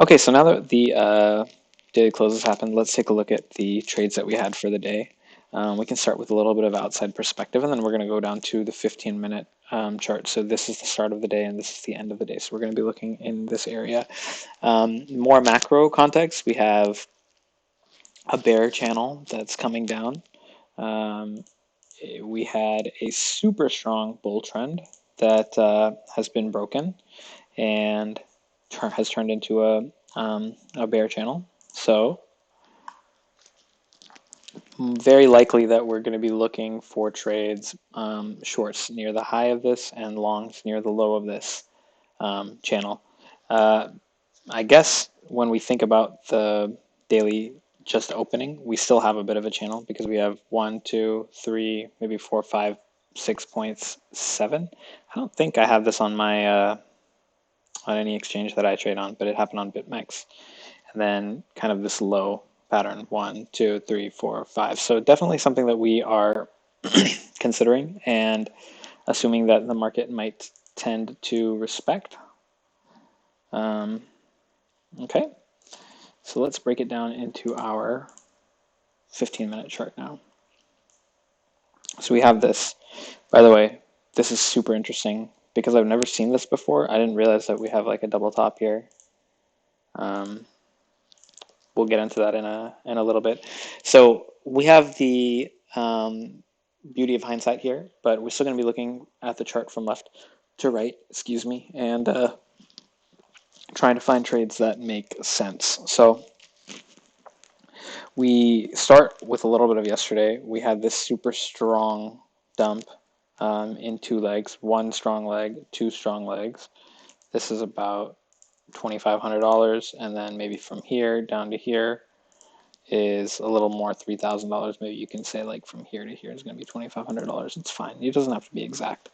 Okay, so now that the daily close has happened, let's take a look at the trades that we had for the day. We can start with a little bit of outside perspective, and then we're going to go down to the 15-minute chart. So this is the start of the day, and this is the end of the day. So we're going to be looking in this area. More macro context, we have a bear channel that's coming down. Um, we had a super strong bull trend that has been broken and has turned into a bear channel. So very likely that we're going to be looking for trades, shorts near the high of this and longs near the low of this channel. I guess when we think about the daily just opening, we still have a bit of a channel because we have 1, 2, 3, maybe 4, 5, 6.7. I don't think I have this on my on any exchange that I trade on, but it happened on BitMEX. And then kind of this low pattern, 1, 2, 3, 4, 5. So definitely something that we are considering and assuming that the market might tend to respect. Okay, so let's break it down into our 15-minute chart now. So we have this. By the way, this is super interesting because I've never seen this before. I didn't realize that we have like a double top here. We'll get into that in a little bit. So we have the beauty of hindsight here, but we're still going to be looking at the chart from left to right, excuse me, and trying to find trades that make sense. So we start with a little bit of yesterday. We had this super strong dump in 2 legs, 1 strong leg, 2 strong legs. This is about $2,500, and then maybe from here down to here is a little more, $3,000. Maybe you can say like from here to here is going to be $2,500. It's fine. It doesn't have to be exact.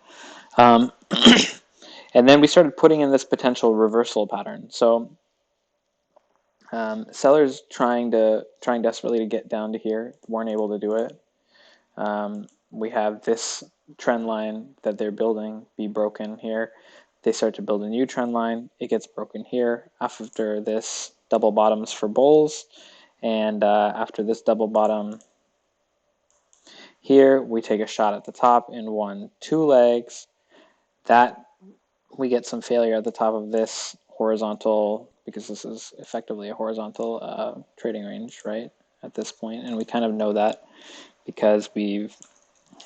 And then we started putting in this potential reversal pattern. So sellers trying desperately to get down to here weren't able to do it. We have this trend line that they're building be broken here. They start to build a new trend line. It gets broken here after this double bottoms for bulls. And after this double bottom here, we take a shot at the top in 1, 2 legs. That we get some failure at the top of this horizontal, because this is effectively a horizontal trading range, right, at this point. And we kind of know that because we've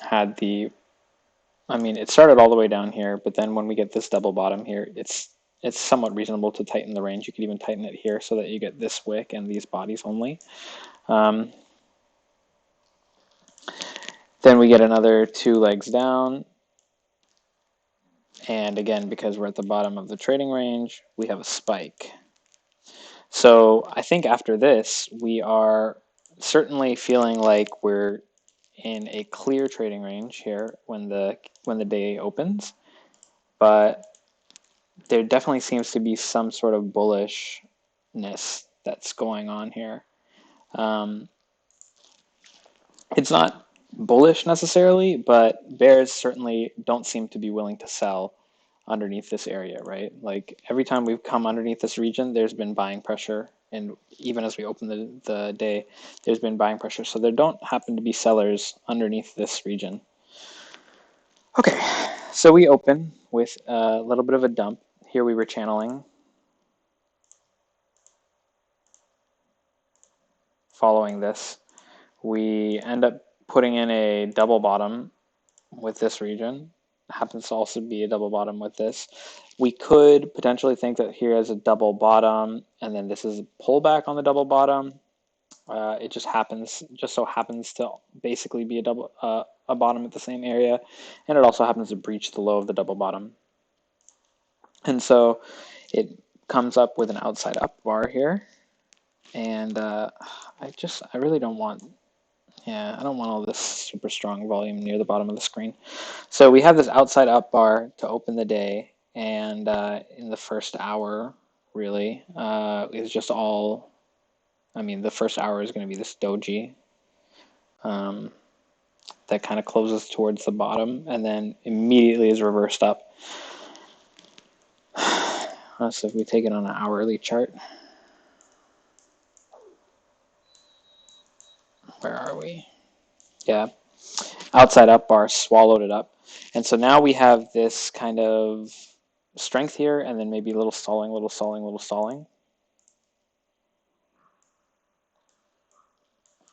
had it started all the way down here, but then when we get this double bottom here, it's somewhat reasonable to tighten the range. You could even tighten it here so that you get this wick and these bodies only. Then we get another 2 legs down. And again, because we're at the bottom of the trading range, we have a spike. So I think after this, we are certainly feeling like we're in a clear trading range here when the day opens, but there definitely seems to be some sort of bullishness that's going on here. It's not bullish necessarily, but bears certainly don't seem to be willing to sell underneath this area, right? Like every time we've come underneath this region, there's been buying pressure. And even as we open the day, there's been buying pressure. So there don't happen to be sellers underneath this region. Okay, so we open with a little bit of a dump. Here we were channeling. Following this, we end up putting in a double bottom with this region. Happens to also be a double bottom with this. We could potentially think that here is a double bottom, and then this is a pullback on the double bottom. It just so happens to basically be a bottom at the same area, and it also happens to breach the low of the double bottom. And so it comes up with an outside up bar here, and I really don't want. Yeah, I don't want all this super strong volume near the bottom of the screen. So we have this outside up bar to open the day, and in the first hour, really, is just all, the first hour is going to be this doji that kind of closes towards the bottom and then immediately is reversed up. So if we take it on an hourly chart, Where are we? Yeah, outside up bar swallowed it up. And so now we have this kind of strength here, and then maybe a little stalling, little stalling, little stalling.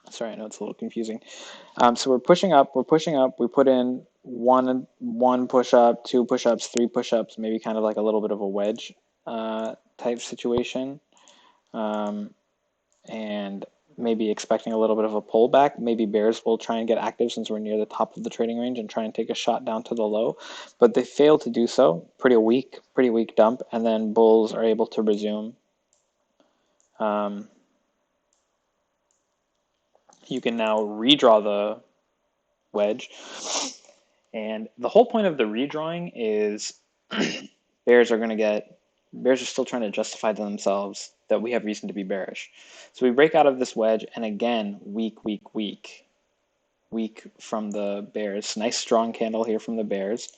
Sorry, I know it's a little confusing. So we're pushing up, we're pushing up. We put in one push up, two push ups, three push ups, maybe kind of like a little bit of a wedge type situation. And maybe expecting a little bit of a pullback. Maybe bears will try and get active since we're near the top of the trading range and try and take a shot down to the low, but they fail to do so. Pretty weak dump, and then bulls are able to resume. You can now redraw the wedge, and the whole point of the redrawing is bears are still trying to justify to themselves that we have reason to be bearish. So we break out of this wedge, and again, weak from the bears. Nice strong candle here from the bears.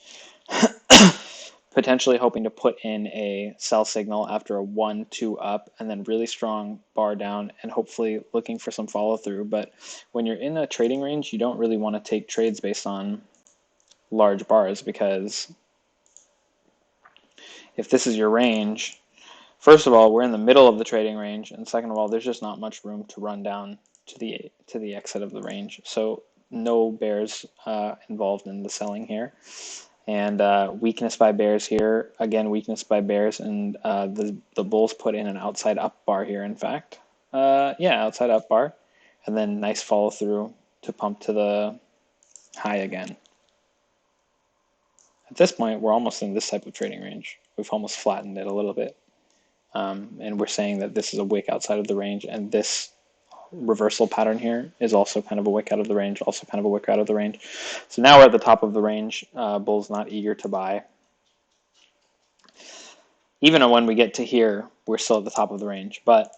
Potentially hoping to put in a sell signal after a 1-2 up, and then really strong bar down, and hopefully looking for some follow through. But when you're in a trading range, you don't really want to take trades based on large bars, because if this is your range, first of all, we're in the middle of the trading range, and second of all, there's just not much room to run down to the exit of the range. So no bears involved in the selling here. And weakness by bears here. Again, weakness by bears, and the bulls put in an outside up bar here, in fact. Yeah, outside up bar. And then nice follow through to pump to the high again. At this point, we're almost in this type of trading range. We've almost flattened it a little bit. And we're saying that this is a wick outside of the range, and this reversal pattern here is also kind of a wick out of the range, also kind of a wick out of the range. So now we're at the top of the range. Bull's not eager to buy. Even when we get to here, we're still at the top of the range, but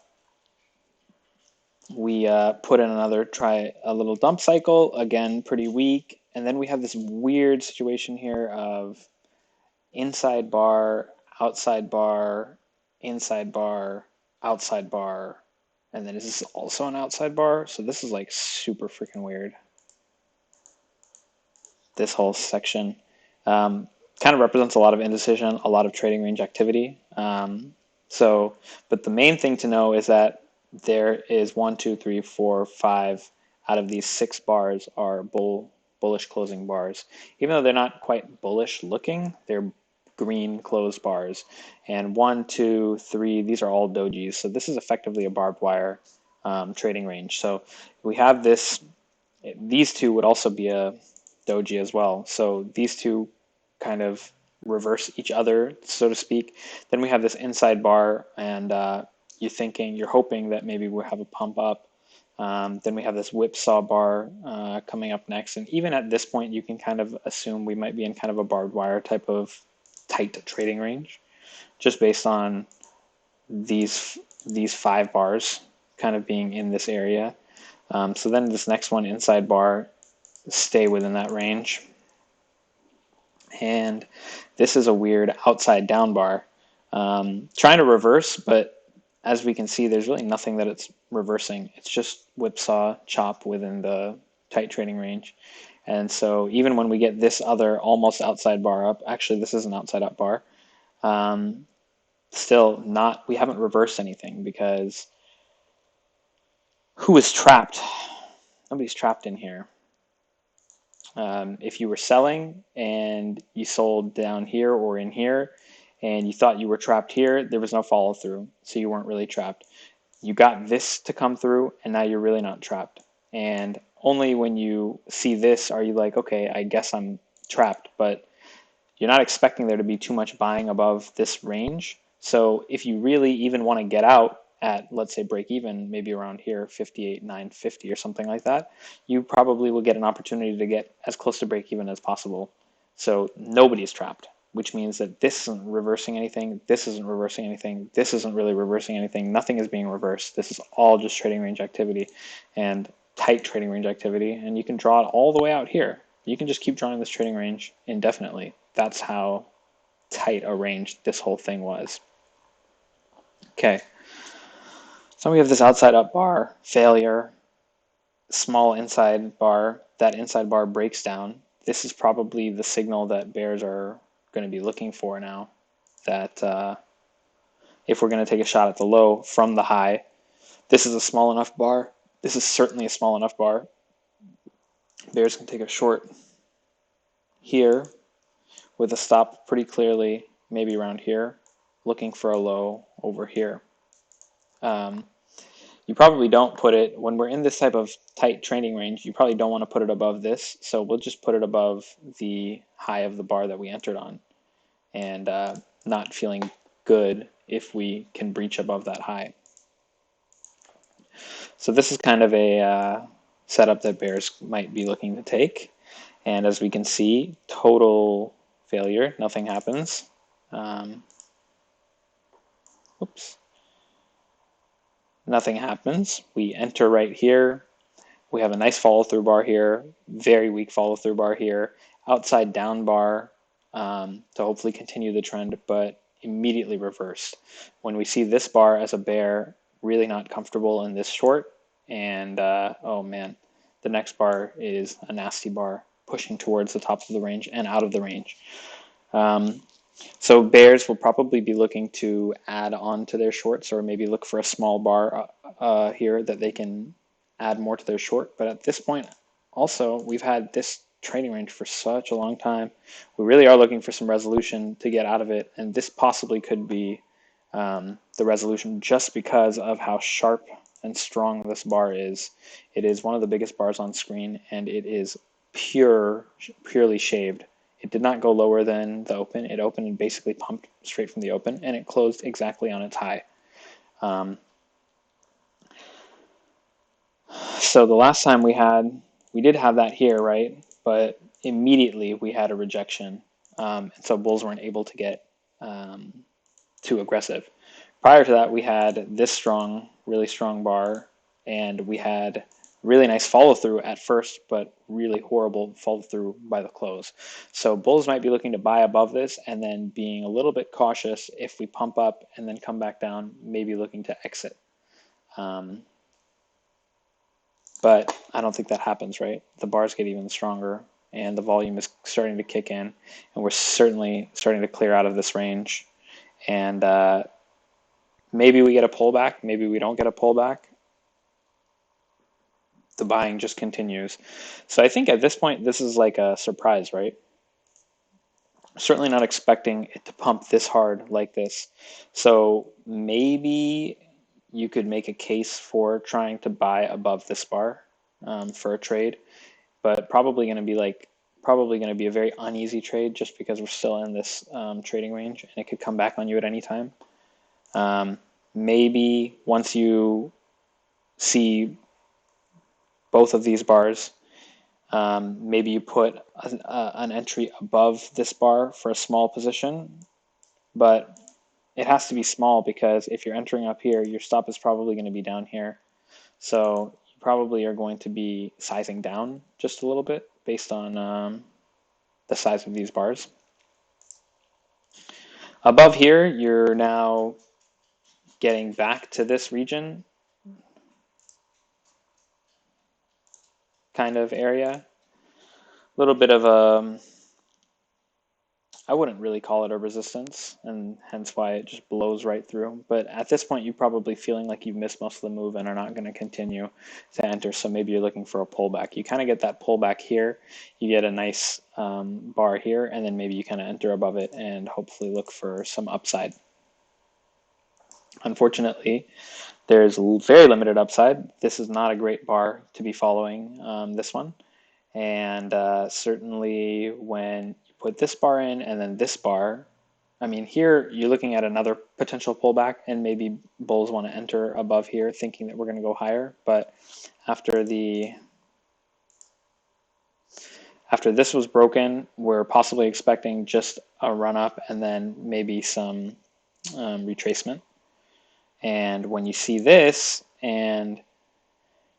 we put in try a little dump cycle, again, pretty weak. And then we have this weird situation here of inside bar, outside bar, inside bar, outside bar, and then is this also an outside bar? So this is like super freaking weird. This whole section kind of represents a lot of indecision, a lot of trading range activity. But the main thing to know is that there is 1, 2, 3, 4, 5 out of these 6 bars are bullish closing bars. Even though they're not quite bullish looking, they're green closed bars. And 1, 2, 3, these are all dojis. So this is effectively a barbed wire trading range. So we have this, these two would also be a doji as well. So these two kind of reverse each other, so to speak. Then we have this inside bar, and you're hoping that maybe we'll have a pump up. Then we have this whipsaw bar coming up next. And even at this point, you can kind of assume we might be in kind of a barbed wire type of tight trading range, just based on these 5 bars kind of being in this area. So then this next one, inside bar, stay within that range. And this is a weird outside down bar. Trying to reverse, but as we can see, there's really nothing that it's reversing. It's just whipsaw chop within the tight trading range. And so even when we get this other almost outside bar up, actually this is an outside up bar, still not, we haven't reversed anything, because who is trapped? Nobody's trapped in here. If you were selling and you sold down here or in here, and you thought you were trapped here, there was no follow through, so you weren't really trapped. You got this to come through, and now you're really not trapped. And only when you see this are you like, okay, I guess I'm trapped, but you're not expecting there to be too much buying above this range. So if you really even want to get out at, let's say, break even, maybe around here, 58,950 or something like that, you probably will get an opportunity to get as close to break even as possible. So nobody's trapped, which means that this isn't reversing anything, this isn't reversing anything, this isn't really reversing anything, nothing is being reversed. This is all just trading range activity and tight trading range activity, and you can draw it all the way out here. You can just keep drawing this trading range indefinitely. That's how tight a range this whole thing was. Okay. So we have this outside up bar, failure, small inside bar, that inside bar breaks down, this is probably the signal that bears are going to be looking for now. That if we're going to take a shot at the low from the high, this is a small enough bar. This is certainly a small enough bar. Bears can take a short here with a stop pretty clearly, maybe around here, looking for a low over here. You probably don't put it, when we're in this type of tight training range, you probably don't want to put it above this, so we'll just put it above the high of the bar that we entered on, and not feeling good if we can breach above that high. So this is kind of a setup that bears might be looking to take, and as we can see, total failure, nothing happens. Oops. Nothing happens. We enter right here. We have a nice follow-through bar here, very weak follow-through bar here, outside down bar to hopefully continue the trend, but immediately reversed. When we see this bar as a bear, really not comfortable in this short, and oh man, the next bar is a nasty bar, pushing towards the top of the range and out of the range. So bears will probably be looking to add on to their shorts, or maybe look for a small bar here that they can add more to their short. But at this point, also, we've had this trading range for such a long time. We really are looking for some resolution to get out of it, and this possibly could be the resolution just because of how sharp and strong this bar is. It is one of the biggest bars on screen, and it is purely shaved. It did not go lower than the open. It opened and basically pumped straight from the open, and it closed exactly on its high. So the last time we did have that here, right? But immediately we had a rejection, and so bulls weren't able to get too aggressive. Prior to that, we had this strong, really strong bar, and we had really nice follow through at first, but really horrible follow through by the close. So bulls might be looking to buy above this and then being a little bit cautious if we pump up and then come back down, maybe looking to exit. But I don't think that happens, right? The bars get even stronger and the volume is starting to kick in, and we're certainly starting to clear out of this range. And maybe we get a pullback, maybe we don't get a pullback. The buying just continues. So I think at this point, this is like a surprise, right? Certainly not expecting it to pump this hard like this. So maybe you could make a case for trying to buy above this bar for a trade, but probably going to be a very uneasy trade just because we're still in this trading range and it could come back on you at any time. Maybe once you see both of these bars, maybe you put an entry above this bar for a small position, but it has to be small because if you're entering up here, your stop is probably going to be down here. So you probably are going to be sizing down just a little bit based on the size of these bars. Above here, you're now getting back to this region kind of area. A little bit of a, I wouldn't really call it a resistance, and hence why it just blows right through. But at this point, you're probably feeling like you've missed most of the move and are not going to continue to enter. So maybe you're looking for a pullback. You kind of get that pullback here. You get a nice bar here, and then maybe you kind of enter above it and hopefully look for some upside. Unfortunately, there's very limited upside. This is not a great bar to be following, this one. And certainly when you put this bar in and then this bar, I mean, here you're looking at another potential pullback, and maybe bulls want to enter above here thinking that we're going to go higher. But after this was broken, we're possibly expecting just a run up and then maybe some retracement. And when you see this and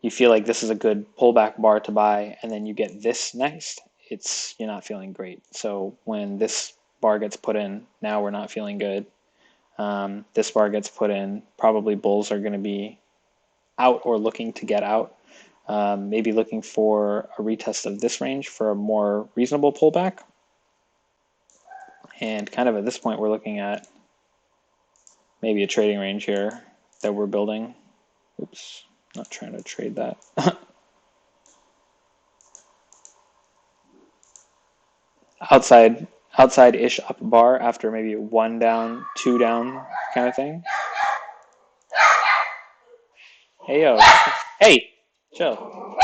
you feel like this is a good pullback bar to buy, and then you get this next, you're not feeling great. So when this bar gets put in, now we're not feeling good. This bar gets put in, probably bulls are going to be out or looking to get out. Maybe looking for a retest of this range for a more reasonable pullback. And kind of at this point, we're looking at maybe a trading range here that we're building. Oops, not trying to trade that. outside-ish up bar after maybe 1 down, 2 down kind of thing. Hey, yo. Hey, chill.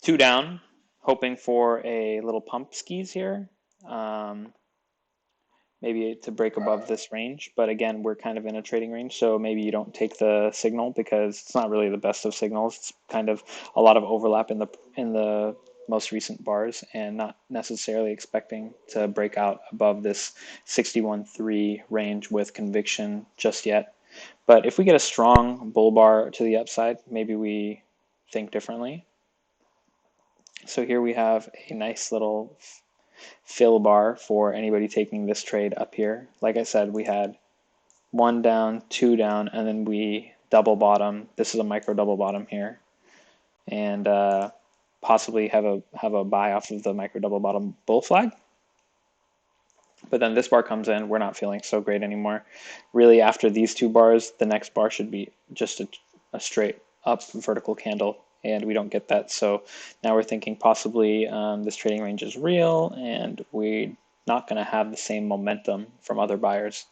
2 down, hoping for a little pump skis here. Maybe to break above this range, but again, we're kind of in a trading range, so maybe you don't take the signal because it's not really the best of signals. It's kind of a lot of overlap in the most recent bars, and not necessarily expecting to break out above this 61.3 range with conviction just yet. But if we get a strong bull bar to the upside, maybe we think differently. So here we have a nice little fill bar for anybody taking this trade up here. Like I said, we had 1 down, 2 down, and then we double bottom. This is a micro double bottom here, and possibly have a buy off of the micro double bottom bull flag. But then this bar comes in, we're not feeling so great anymore. Really, after these 2 bars, the next bar should be just a straight up vertical candle, and we don't get that. So now we're thinking possibly this trading range is real, and we're not going to have the same momentum from other buyers.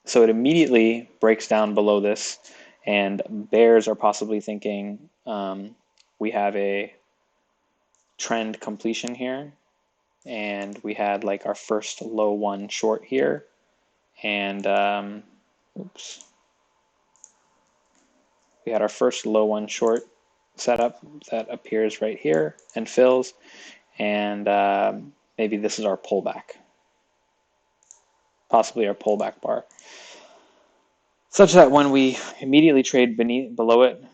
So it immediately breaks down below this, and bears are possibly thinking we have a trend completion here, and we had like our first low 1 short here, and oops, we had our first low 1 short setup that appears right here and fills, and maybe this is our pullback, possibly our pullback bar, such that when we immediately trade below it,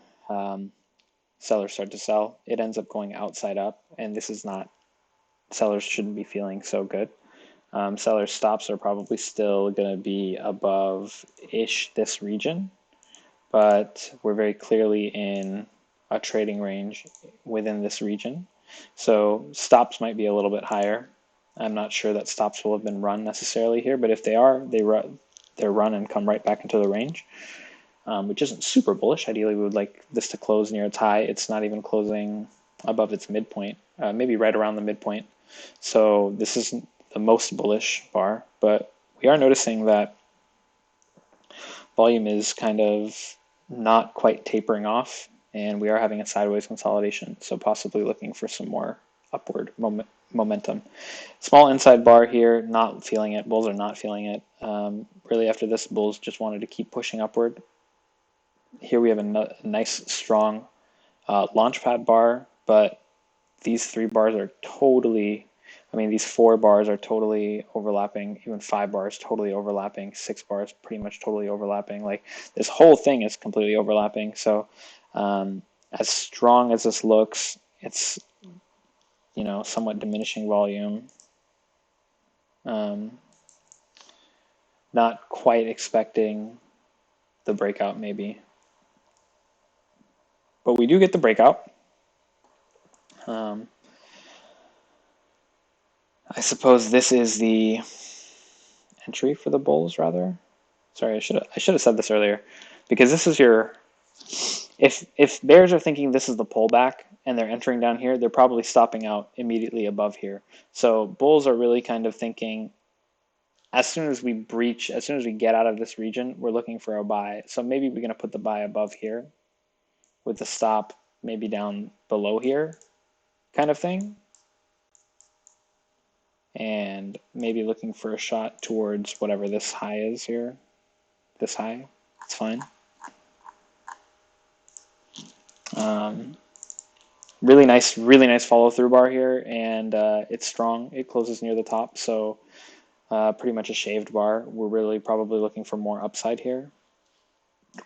sellers start to sell. It ends up going outside up, and this is not, sellers shouldn't be feeling so good. Sellers stops are probably still going to be above-ish this region, but we're very clearly in a trading range within this region. So stops might be a little bit higher. I'm not sure that stops will have been run necessarily here, but if they are, they're run and come right back into the range, which isn't super bullish. Ideally, we would like this to close near its high. It's not even closing above its midpoint, maybe right around the midpoint. So this isn't the most bullish bar, but we are noticing that volume is kind of not quite tapering off, and we are having a sideways consolidation, so possibly looking for some more upward momentum. Small inside bar here, not feeling it. Bulls are not feeling it. Really, after this, bulls just wanted to keep pushing upward. Here we have a nice, strong launchpad bar, but these 3 bars are totally, I mean, these 4 bars are totally overlapping, even 5 bars totally overlapping, 6 bars pretty much totally overlapping. Like, this whole thing is completely overlapping. So as strong as this looks, it's, you know, somewhat diminishing volume. Not quite expecting the breakout maybe. But we do get the breakout. I suppose this is the entry for the bulls, rather. Sorry, I should have said this earlier, because this is your, if bears are thinking this is the pullback and they're entering down here, they're probably stopping out immediately above here. So bulls are really kind of thinking, as soon as we breach, as soon as we get out of this region, we're looking for a buy. So maybe we're going to put the buy above here with the stop maybe down below here kind of thing. And maybe looking for a shot towards whatever this high is here. This high, it's fine. Really nice follow through bar here, and it's strong. It closes near the top, so pretty much a shaved bar. We're really probably looking for more upside here.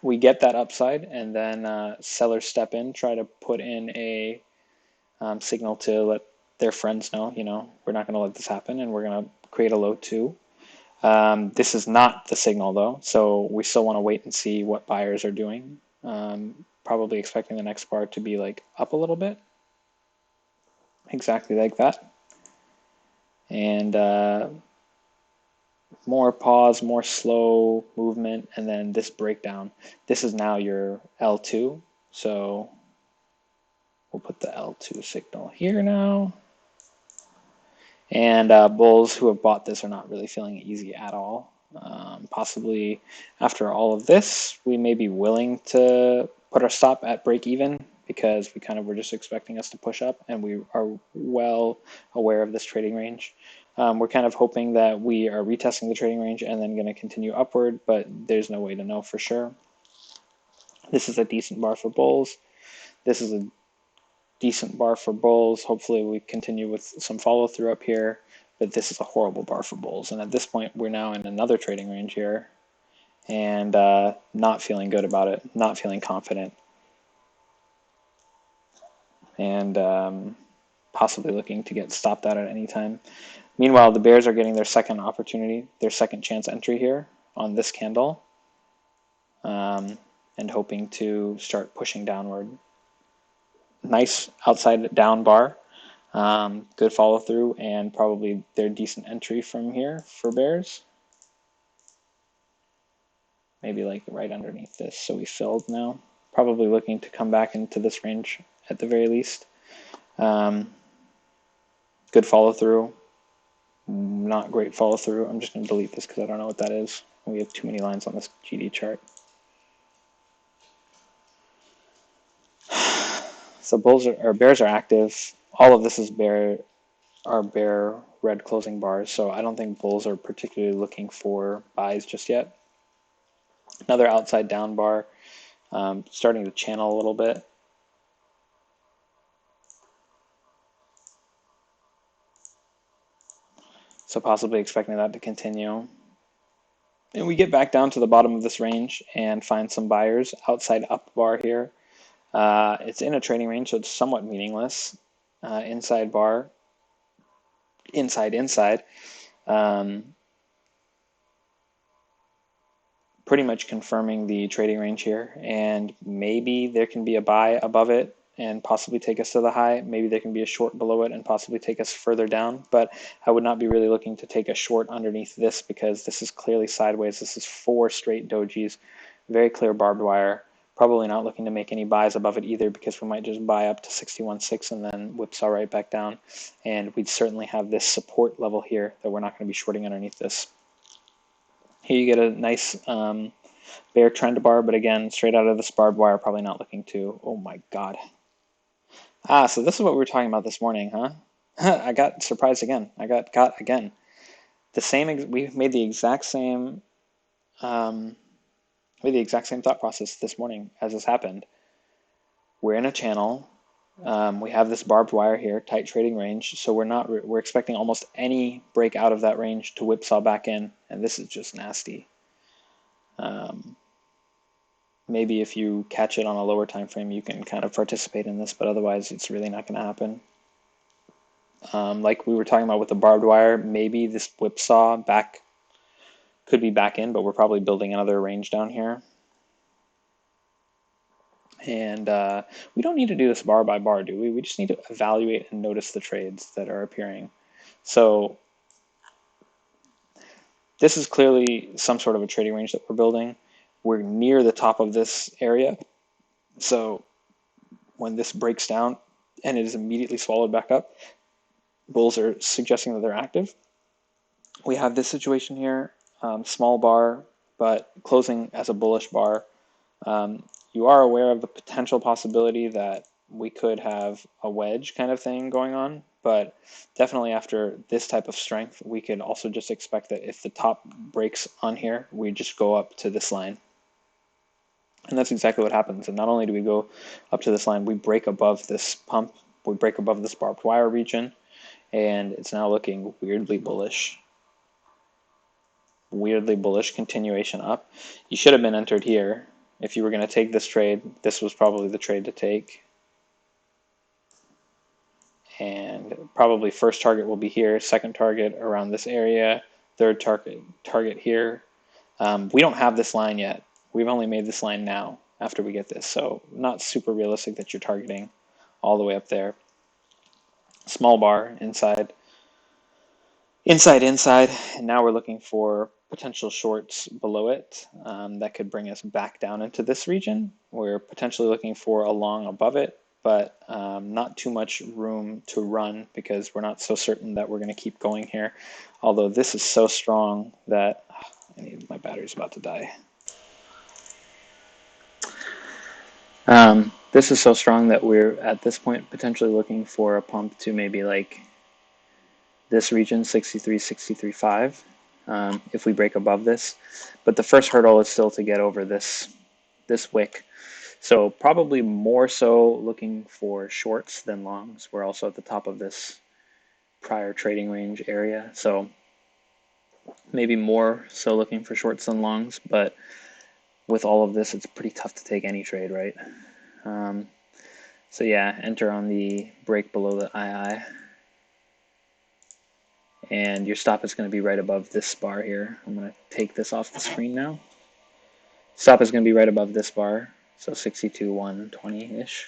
We get that upside, and then sellers step in, try to put in a signal to let their friends know, you know, we're not going to let this happen, and we're going to create a low 2. This is not the signal, though, so we still want to wait and see what buyers are doing. Probably expecting the next bar to be like up a little bit, exactly like that. And more pause, more slow movement, and then this breakdown. This is now your L2. So we'll put the L2 signal here now. And bulls who have bought this are not really feeling it easy at all. Possibly after all of this, we may be willing to put our stop at break even because we kind of were just expecting us to push up, and we are well aware of this trading range. We're kind of hoping that we are retesting the trading range and then going to continue upward, but there's no way to know for sure. This is a decent bar for bulls. This is a decent bar for bulls. Hopefully we continue with some follow through up here, but this is a horrible bar for bulls. And at this point, we're now in another trading range here and not feeling good about it, not feeling confident, and possibly looking to get stopped out at any time. Meanwhile, the bears are getting their second opportunity, their second chance entry here on this candle, and hoping to start pushing downward. Nice outside down bar, good follow through, and probably their decent entry from here for bears. Maybe like right underneath this, so we filled now. Probably looking to come back into this range at the very least. Good follow through, not great follow through. I'm just going to delete this because I don't know what that is. We have too many lines on this GD chart. So bears are active. All of this is bear red closing bars. So I don't think bulls are particularly looking for buys just yet. Another outside down bar, starting to channel a little bit. So possibly expecting that to continue. And we get back down to the bottom of this range and find some buyers. Outside up bar here. It's in a trading range, so it's somewhat meaningless. Inside bar, inside. Pretty much confirming the trading range here, and maybe there can be a buy above it and possibly take us to the high. Maybe there can be a short below it and possibly take us further down, but I would not be really looking to take a short underneath this because this is clearly sideways. This is 4 straight dojis, very clear barbed wire. Probably not looking to make any buys above it either because we might just buy up to 61.6 and then whipsaw right back down, and we'd certainly have this support level here that we're not going to be shorting underneath this. Here you get a nice bear trend bar, but again, straight out of this barbed wire, probably not looking to. Oh my god. So this is what we were talking about this morning, huh? I got surprised again. I got again. We made the exact same thought process this morning as this happened. We're in a channel. We have this barbed wire here, tight trading range, so we're expecting almost any break out of that range to whipsaw back in, and this is just nasty. Maybe if you catch it on a lower time frame, you can kind of participate in this, but otherwise it's really not going to happen. Like we were talking about with the barbed wire, maybe this whipsaw back could be back in, but we're probably building another range down here. And we don't need to do this bar by bar, do we? We just need to evaluate and notice the trades that are appearing. So this is clearly some sort of a trading range that we're building. We're near the top of this area. So when this breaks down and it is immediately swallowed back up, bulls are suggesting that they're active. We have this situation here, small bar, but closing as a bullish bar. You are aware of the potential possibility that we could have a wedge kind of thing going on, but definitely after this type of strength, we could also just expect that if the top breaks on here, we just go up to this line. And that's exactly what happens. And not only do we go up to this line, we break above this pump, we break above this barbed wire region, and it's now looking weirdly bullish. Weirdly bullish continuation up. You should have been entered here. If you were going to take this trade, this was probably the trade to take. And probably first target will be here, second target around this area, third target here. We don't have this line yet. We've only made this line now. after we get this. So not super realistic that you're targeting all the way up there. Small bar inside, inside, and now we're looking for potential shorts below it that could bring us back down into this region. We're potentially looking for a long above it, but not too much room to run because we're not so certain that we're going to keep going here. Although this is so strong that my battery's about to die. This is so strong that we're at this point potentially looking for a pump to maybe like this region, 63.5, if we break above this. But the first hurdle is still to get over this wick. So probably more so looking for shorts than longs. We're also at the top of this prior trading range area. So maybe more so looking for shorts than longs, but with all of this, it's pretty tough to take any trade, right? So yeah, enter on the break below the II. And your stop is going to be right above this bar here. I'm going to take this off the screen now. Stop is going to be right above this bar, so 62.120-ish.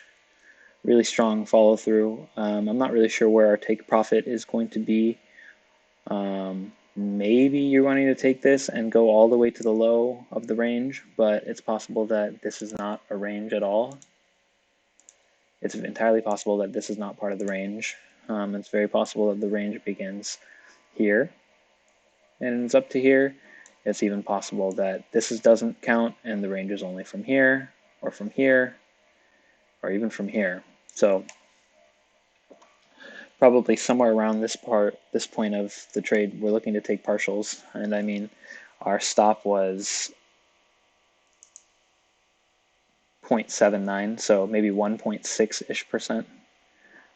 Really strong follow through. I'm not really sure where our take profit is going to be. Maybe you're wanting to take this and go all the way to the low of the range, but it's possible that this is not a range at all. It's entirely possible that this is not part of the range. It's very possible that the range begins here and it's up to here. It's even possible that this doesn't count and the range is only from here, or even from here. So probably somewhere around this point of the trade, we're looking to take partials. And I mean, our stop was 0.79, so maybe 1.6-ish%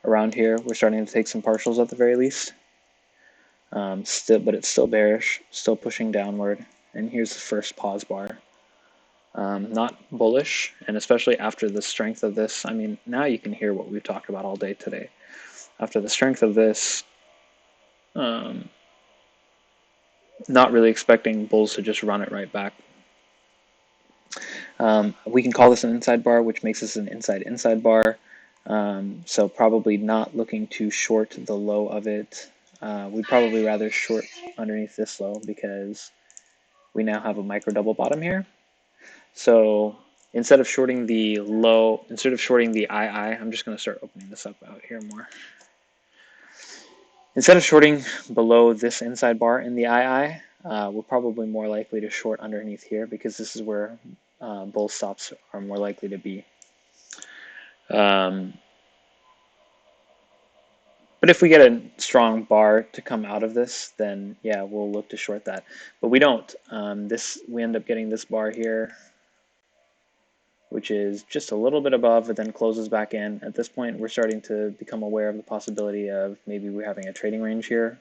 around here. We're starting to take some partials at the very least. But it's still bearish, still pushing downward. And here's the first pause bar. Not bullish, and especially after the strength of this. I mean, now you can hear what we've talked about all day today. After the strength of this, not really expecting bulls to just run it right back. We can call this an inside bar, which makes this an inside bar. So probably not looking to short the low of it. We'd probably rather short underneath this low because we now have a micro double bottom here. So instead of shorting the low, instead of shorting the II, I'm just going to start opening this up out here more. Instead of shorting below this inside bar in the II, we're probably more likely to short underneath here because this is where bull stops are more likely to be. But if we get a strong bar to come out of this, then yeah, we'll look to short that. But we don't. We end up getting this bar here, which is just a little bit above, but then closes back in. At this point, we're starting to become aware of the possibility of maybe we're having a trading range here.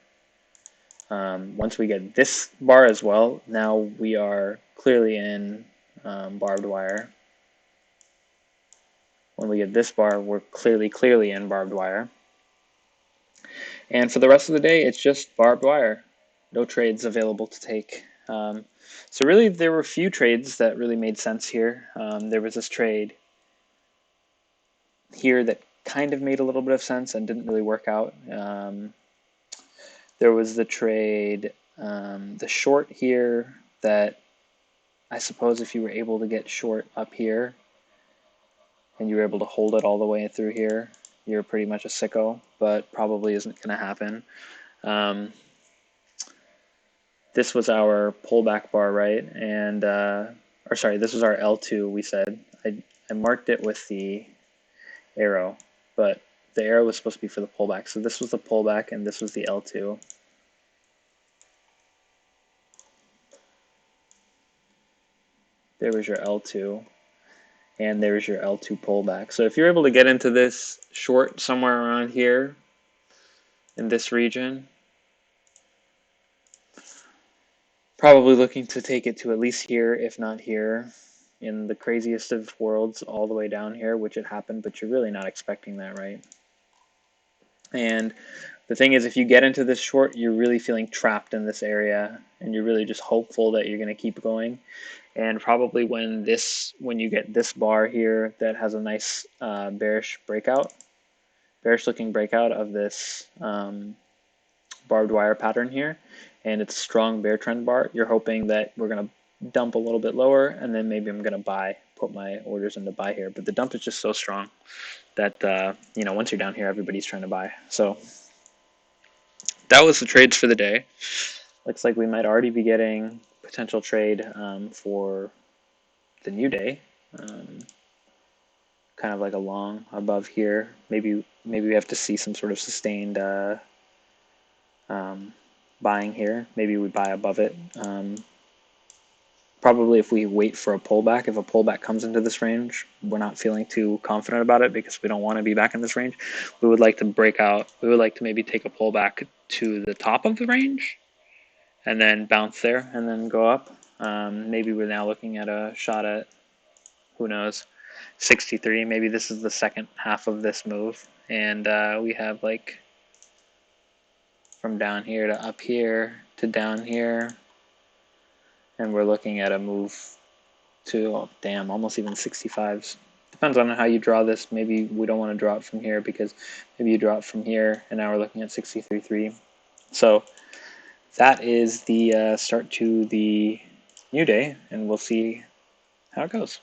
Once we get this bar as well, now we are clearly in barbed wire. When we get this bar, we're clearly in barbed wire. And for the rest of the day, it's just barbed wire. No trades available to take. So really, there were few trades that really made sense here. There was this trade here that kind of made a little bit of sense and didn't really work out. There was the trade, the short here that I suppose if you were able to get short up here and you were able to hold it all the way through here, you're pretty much a sicko, but probably isn't going to happen. This was our pullback bar, right? And, or sorry, this was our L2, we said. I marked it with the arrow, but the arrow was supposed to be for the pullback. So this was the pullback and this was the L2. There was your L2. And there's your L2 pullback. So if you're able to get into this short somewhere around here in this region, probably looking to take it to at least here, if not here, in the craziest of worlds, all the way down here, which it happened, but you're really not expecting that, right? And the thing is, if you get into this short, you're really feeling trapped in this area, and you're really just hopeful that you're going to keep going. And probably when you get this bar here that has a nice bearish looking breakout of this barbed wire pattern here, and it's a strong bear trend bar, you're hoping that we're going to dump a little bit lower, and then maybe I'm going to put my orders into buy here. But the dump is just so strong that once you're down here, everybody's trying to buy. So that was the trades for the day. Looks like we might already be getting potential trade for the new day. Kind of like a long above here. Maybe we have to see some sort of sustained buying here. Maybe we buy above it. Probably if we wait for a pullback, if a pullback comes into this range, we're not feeling too confident about it because we don't want to be back in this range. We would like to break out. We would like to maybe take a pullback to the top of the range and then bounce there and then go up. Maybe we're now looking at a shot at, who knows, 63. Maybe this is the second half of this move. And we have like from down here to up here to down here. And we're looking at a move to, oh, damn, almost even 65s. Depends on how you draw this. Maybe we don't want to draw it from here because maybe you draw it from here, and now we're looking at 63.3. So that is the start to the new day, and we'll see how it goes.